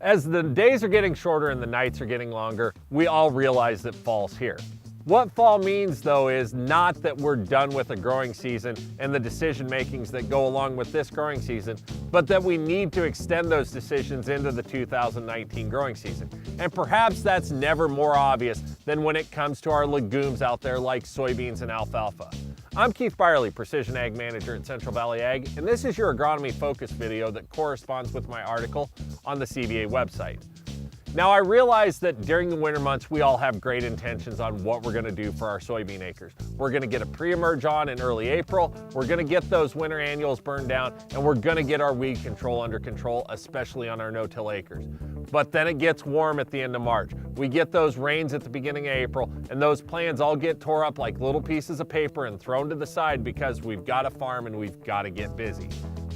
As the days are getting shorter and the nights are getting longer, we all realize that fall's here. What fall means, though, is not that we're done with a growing season and the decision makings that go along with this growing season, but that we need to extend those decisions into the 2019 growing season. And perhaps that's never more obvious than when it comes to our legumes out there like soybeans and alfalfa. I'm Keith Byerly, Precision Ag Manager at Central Valley Ag, and this is your agronomy focus video that corresponds with my article on the CVA website. Now, I realize that during the winter months, we all have great intentions on what we're going to do for our soybean acres. We're going to get a pre-emerge on in early April, we're going to get those winter annuals burned down, and we're going to get our weed control under control, especially on our no-till acres. But then it gets warm at the end of March. We get those rains at the beginning of April, and those plans all get tore up like little pieces of paper and thrown to the side because we've got to farm and we've got to get busy.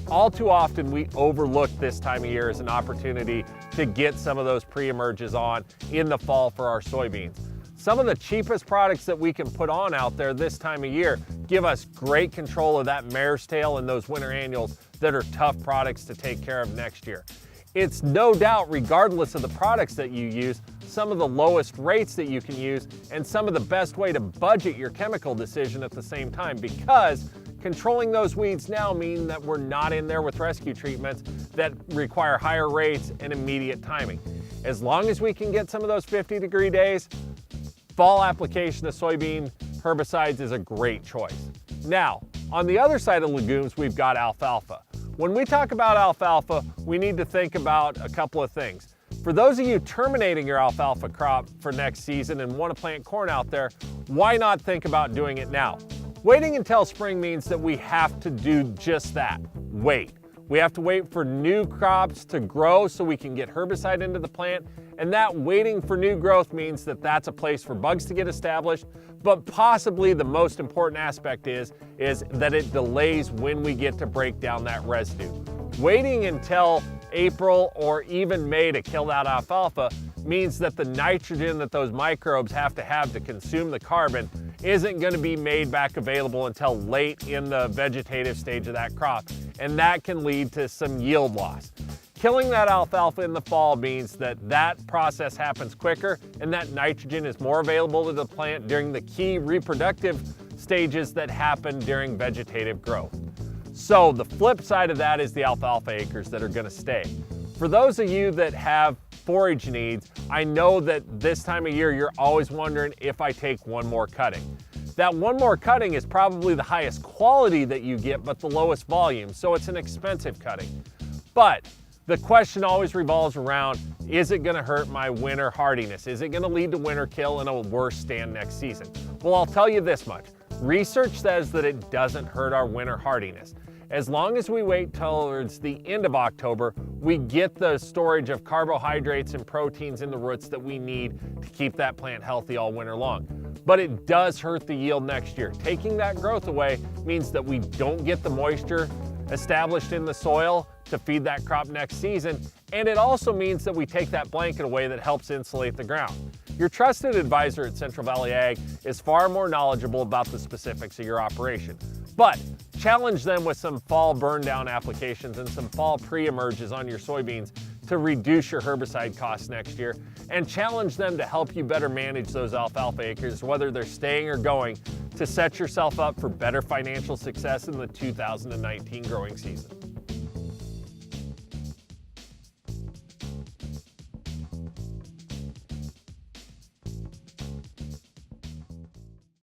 All too often, we overlook this time of year as an opportunity to get some of those pre-emerges on in the fall for our soybeans. Some of the cheapest products that we can put on out there this time of year give us great control of that mare's tail and those winter annuals that are tough products to take care of next year. It's no doubt, regardless of the products that you use, some of the lowest rates that you can use and some of the best way to budget your chemical decision at the same time, because controlling those weeds now mean that we're not in there with rescue treatments that require higher rates and immediate timing. As long as we can get some of those 50-degree days, fall application of soybean herbicides is a great choice. Now, on the other side of legumes, we've got alfalfa. When we talk about alfalfa, we need to think about a couple of things. For those of you terminating your alfalfa crop for next season and want to plant corn out there, why not think about doing it now? Waiting until spring means that we have to do just that, wait. We have to wait for new crops to grow so we can get herbicide into the plant, and that waiting for new growth means that that's a place for bugs to get established, but possibly the most important aspect is that it delays when we get to break down that residue. Waiting until April or even May to kill that alfalfa means that the nitrogen that those microbes have to consume the carbon isn't going to be made back available until late in the vegetative stage of that crop, and that can lead to some yield loss. Killing that alfalfa in the fall means that that process happens quicker and that nitrogen is more available to the plant during the key reproductive stages that happen during vegetative growth. So the flip side of that is the alfalfa acres that are going to stay. For those of you that have forage needs, I know that this time of year you're always wondering if I take one more cutting. That one more cutting is probably the highest quality that you get, but the lowest volume, so it's an expensive cutting. But the question always revolves around, is it going to hurt my winter hardiness? Is it going to lead to winter kill and a worse stand next season? Well, I'll tell you this much. Research says that it doesn't hurt our winter hardiness. As long as we wait towards the end of October, we get the storage of carbohydrates and proteins in the roots that we need to keep that plant healthy all winter long. But it does hurt the yield next year. Taking that growth away means that we don't get the moisture established in the soil to feed that crop next season, and it also means that we take that blanket away that helps insulate the ground. Your trusted advisor at Central Valley Ag is far more knowledgeable about the specifics of your operation. But challenge them with some fall burn down applications and some fall pre-emerges on your soybeans to reduce your herbicide costs next year, and challenge them to help you better manage those alfalfa acres, whether they're staying or going, to set yourself up for better financial success in the 2019 growing season.